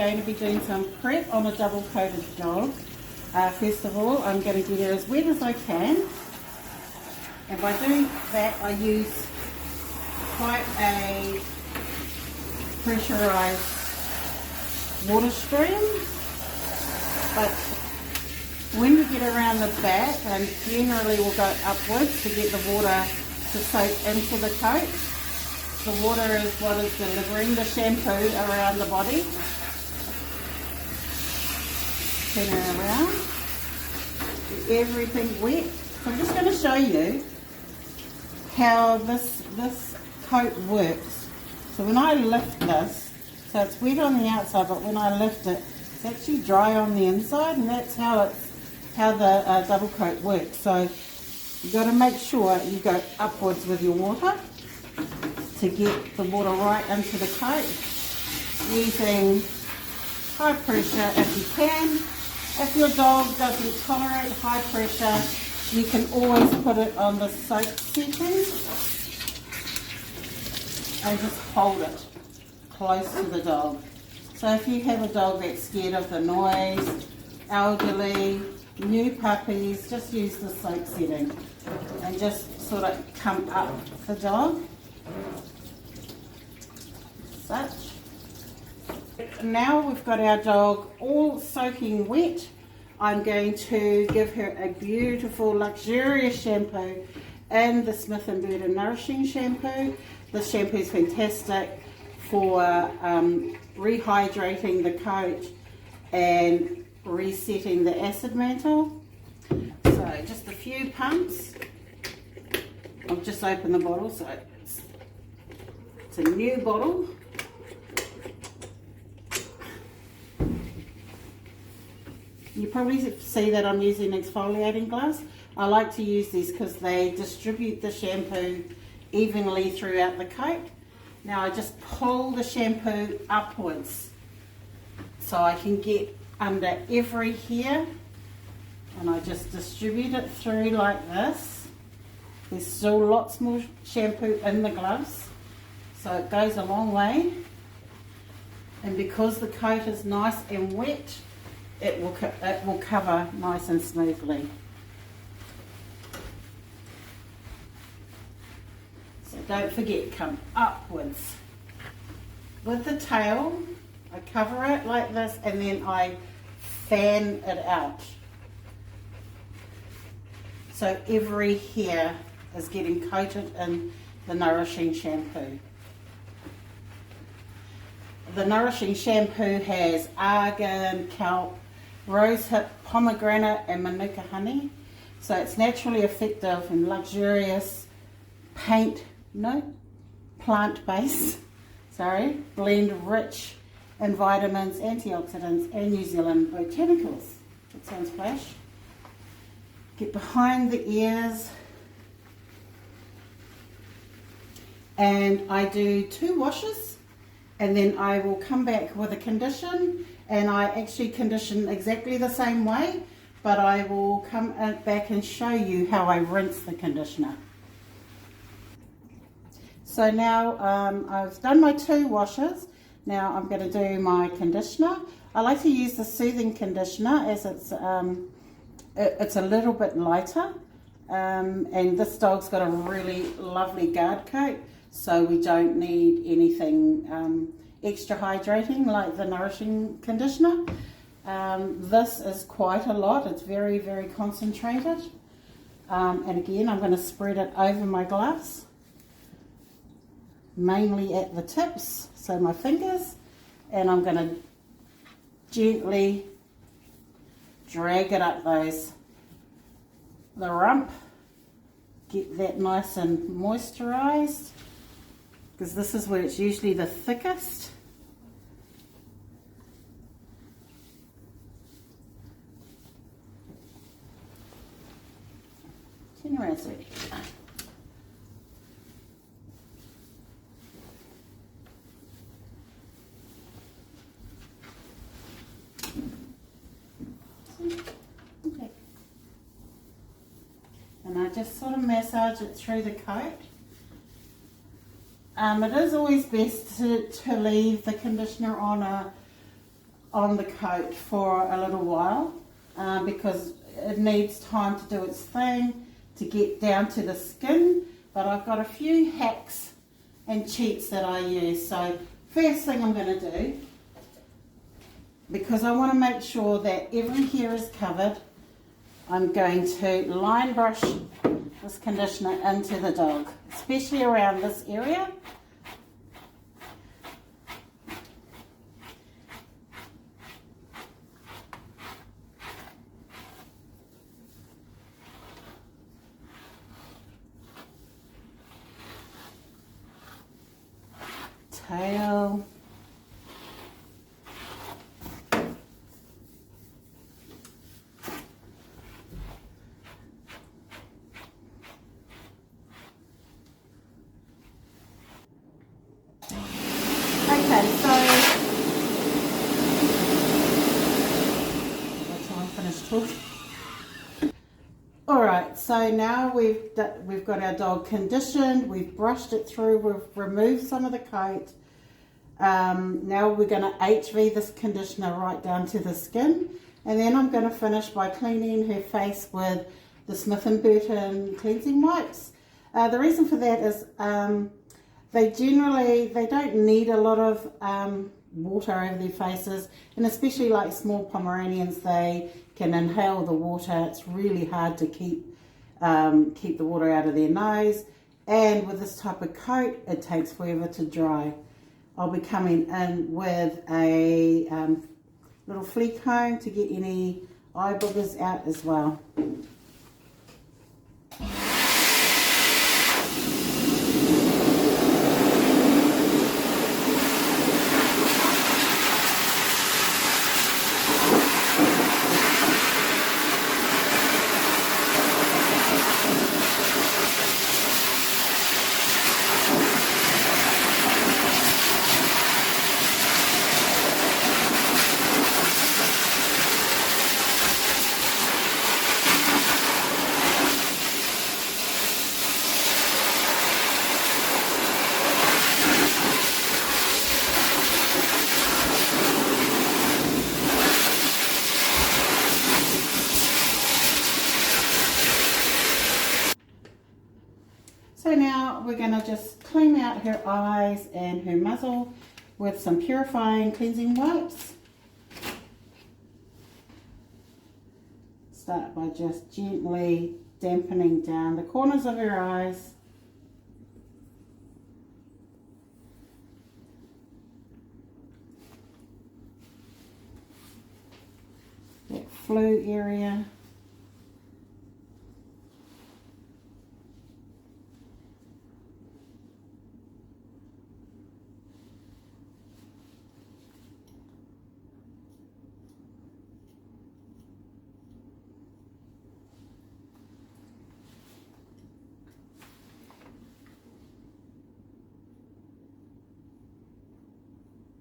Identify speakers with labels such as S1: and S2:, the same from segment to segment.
S1: going to be doing some prep on a double coated dog. First of all, I'm going to get it as wet as I can. And by doing that, I use quite a pressurized water stream. But when you get around the back, and generally we'll go upwards to get the water to soak into the coat. The water is what is delivering the shampoo around the body. Turn it around. Get everything wet. So I'm just going to show you how this coat works. So when I lift this, so it's wet on the outside, but when I lift it, it's actually dry on the inside, and that's how the double coat works. So you've got to make sure you go upwards with your water to get the water right into the coat, using high pressure if you can. If your dog doesn't tolerate high pressure, you can always put it on the soak setting and just hold it close to the dog. So if you have a dog that's scared of the noise, elderly, new puppies, just use the soak setting and just sort of come up the dog. Such. Now we've got our dog all soaking wet. I'm going to give her a beautiful luxurious shampoo in the Smith & Burton Nourishing Shampoo. This shampoo is fantastic for rehydrating the coat and resetting the acid mantle. So just a few pumps. I've just opened the bottle, so it's a new bottle. You probably see that I'm using exfoliating gloves. I like to use these because they distribute the shampoo evenly throughout the coat. Now I just pull the shampoo upwards so I can get under every hair, and I just distribute it through like this. There's still lots more shampoo in the gloves, so it goes a long way. And because the coat is nice and wet, it will cover nice and smoothly. So don't forget, come upwards. With the tail, I cover it like this and then I fan it out. So every hair is getting coated in the Nourishing Shampoo. The Nourishing Shampoo has argan, kelp, rosehip, pomegranate and manuka honey. So it's naturally effective and luxurious plant-based, blend rich in vitamins, antioxidants and New Zealand botanicals. That sounds flash. Get behind the ears. And I do 2 washes, and then I will come back with a condition, and I actually condition exactly the same way, but I will come back and show you how I rinse the conditioner. So now I've done my 2 washes. Now I'm going to do my conditioner. I like to use the soothing conditioner as it's a little bit lighter, and this dog's got a really lovely guard coat, so we don't need anything extra hydrating like the Nourishing conditioner. This is quite a lot. It's very, very concentrated. And again, I'm going to spread it over my gloves, mainly at the tips, so my fingers, and I'm going to gently drag it up the rump, get that nice and moisturized, because this is where it's usually the thickest. Turn around, sweetie. Okay. And I just sort of massage it through the coat. It is always best to leave the conditioner on on the coat for a little while because it needs time to do its thing to get down to the skin. But I've got a few hacks and cheats that I use. So first thing I'm going to do, because I want to make sure that every hair is covered, I'm going to line brush this conditioner into the dog, especially around this area. Tail. Okay, so that's I'm finished talking. All right, so now we've got our dog conditioned. We've brushed it through. We've removed some of the coat. Now we're going to HV this conditioner right down to the skin, and then I'm going to finish by cleaning her face with the Smith & Burton cleansing wipes. The reason for that is they don't need a lot of water over their faces, and especially like small Pomeranians, they can inhale the water. It's really hard to keep the water out of their nose, and with this type of coat it takes forever to dry. I'll be coming in with a little flea comb to get any eye boogers out as well. So now we're going to just clean out her eyes and her muzzle with some purifying cleansing wipes. Start by just gently dampening down the corners of her eyes. That flu area.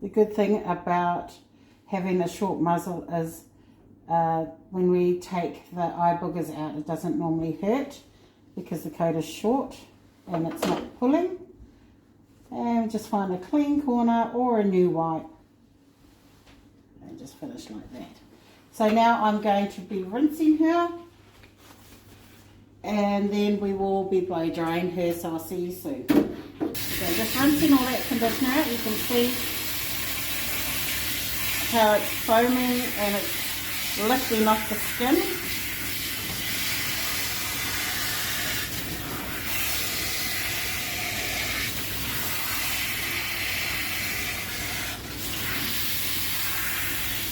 S1: The good thing about having a short muzzle is when we take the eye boogers out, it doesn't normally hurt because the coat is short and it's not pulling. And just find a clean corner or a new wipe and just finish like that. So now I'm going to be rinsing her, and then we will be blow drying her, so I'll see you soon. So just rinsing all that conditioner out. You can see how it's foaming and it's lifting off the skin.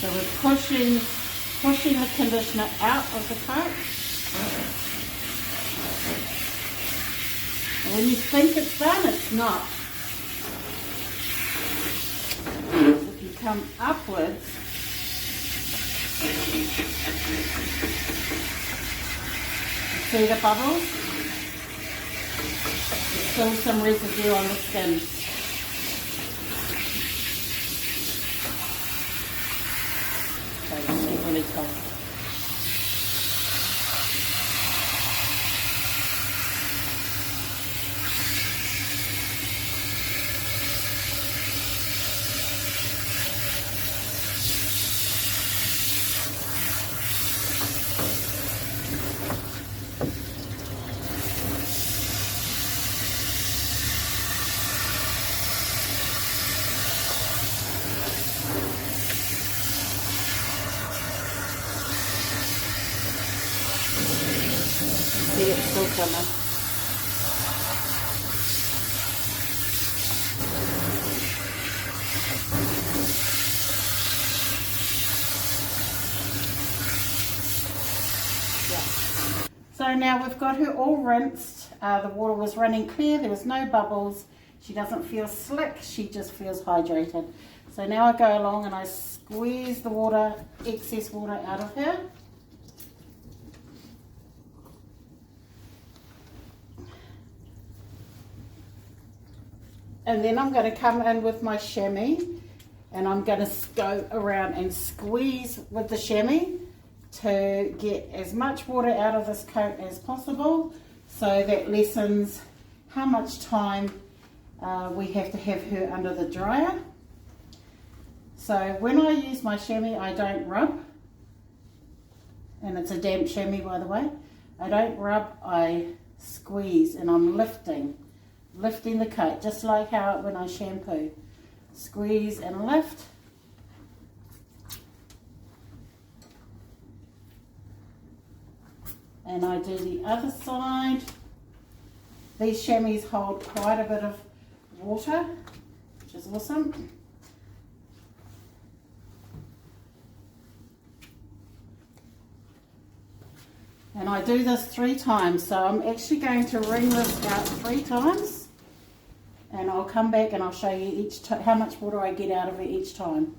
S1: So we're pushing the conditioner out of the coat. And when you think it's done, it's not. If you come upwards, you see the bubbles? There's still some residue on the skin. So just get really close. trimmer. So now we've got her all rinsed. The water was running clear, there was no bubbles. She doesn't feel slick, she just feels hydrated. So now I go along and I squeeze the water, excess water out of her. And then I'm going to come in with my chamois and I'm going to go around and squeeze with the chamois to get as much water out of this coat as possible, so that lessens how much time we have to have her under the dryer. So when I use my chamois, I don't rub, and it's a damp chamois by the way. I don't rub, I squeeze, and I'm lifting the coat, just like how when I shampoo. Squeeze and lift. And I do the other side. These chamois hold quite a bit of water, which is awesome. And I do this 3 times, so I'm actually going to wring this out 3 times, and I'll come back and I'll show you how much water I get out of it each time.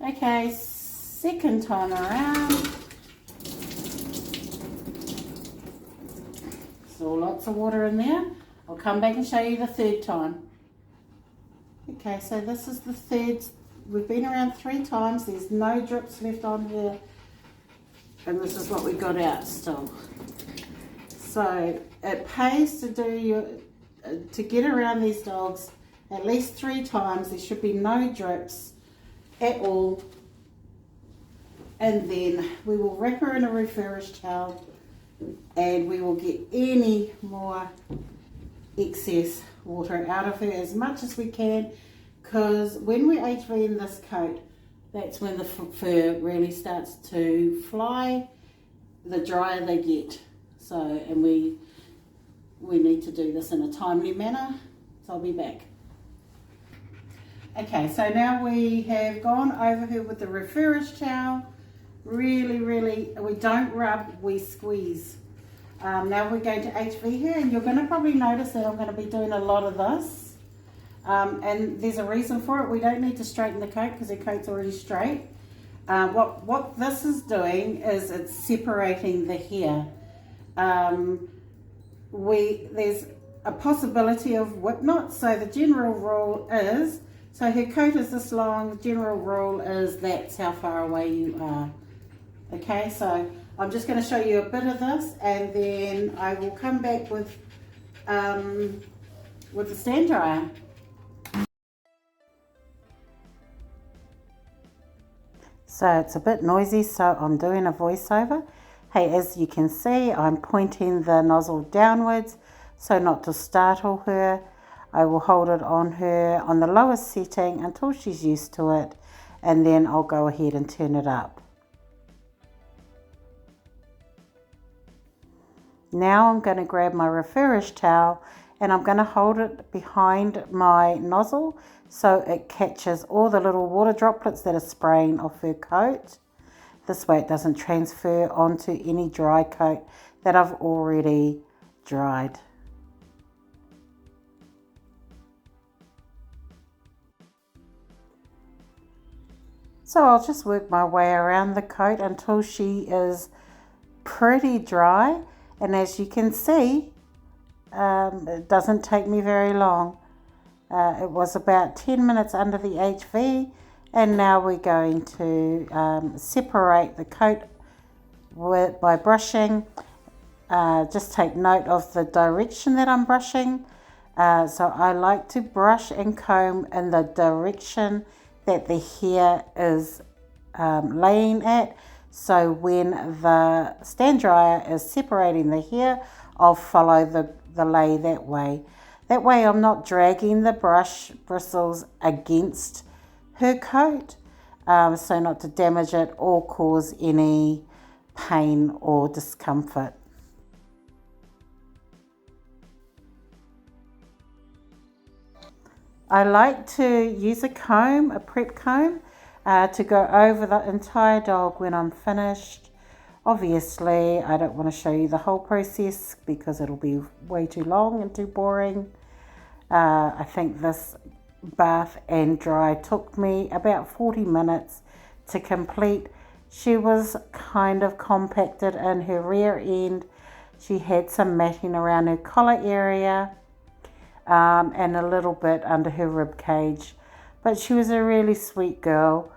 S1: Okay, second time around. So lots of water in there. I'll come back and show you the third time. Okay, so this is the third. We've been around 3 times. There's no drips left on here. And this is what we got out still. So it pays to get around these dogs at least 3 times. There should be no drips at all, and then we will wrap her in a refurbished towel and we will get any more excess water out of her as much as we can, because when we HV in this coat, that's when the fur really starts to fly the drier they get. So, and we need to do this in a timely manner, so I'll be back. Okay, so now we have gone over her with the refurbished towel. Really, we don't rub, we squeeze. Now we're going to HV her, and you're going to probably notice that I'm going to be doing a lot of this. And there's a reason for it. We don't need to straighten the coat because the coat's already straight. What this is doing is it's separating the hair. There's a possibility of whip knots, so the general rule is, so her coat is this long, the general rule is that's how far away you are. Okay, so I'm just going to show you a bit of this, and then I will come back with the stand dryer. So it's a bit noisy, so I'm doing a voiceover. Hey, as you can see, I'm pointing the nozzle downwards so not to startle her. I will hold it on her on the lowest setting until she's used to it, and then I'll go ahead and turn it up. Now I'm going to grab my refurbished towel and I'm going to hold it behind my nozzle so it catches all the little water droplets that are spraying off her coat. This way it doesn't transfer onto any dry coat that I've already dried. So I'll just work my way around the coat until she is pretty dry, and as you can see, it doesn't take me very long. It was about 10 minutes under the HV, and now we're going to separate the coat by brushing. Just take note of the direction that I'm brushing. So I like to brush and comb in the direction that the hair is laying at. So when the stand dryer is separating the hair, I'll follow the lay that way. That way I'm not dragging the brush bristles against her coat, so not to damage it or cause any pain or discomfort. I like to use a comb, a prep comb, to go over the entire dog when I'm finished. Obviously, I don't want to show you the whole process because it'll be way too long and too boring. I think this bath and dry took me about 40 minutes to complete. She was kind of compacted in her rear end. She had some matting around her collar area, and a little bit under her rib cage. But she was a really sweet girl.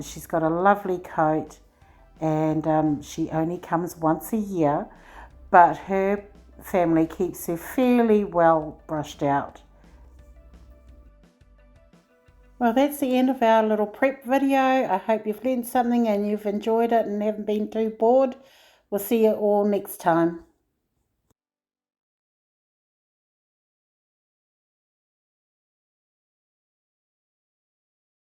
S1: She's got a lovely coat, and she only comes once a year, but her family keeps her fairly well brushed out. Well, that's the end of our little prep video. I hope you've learned something and you've enjoyed it and haven't been too bored. We'll see you all next time.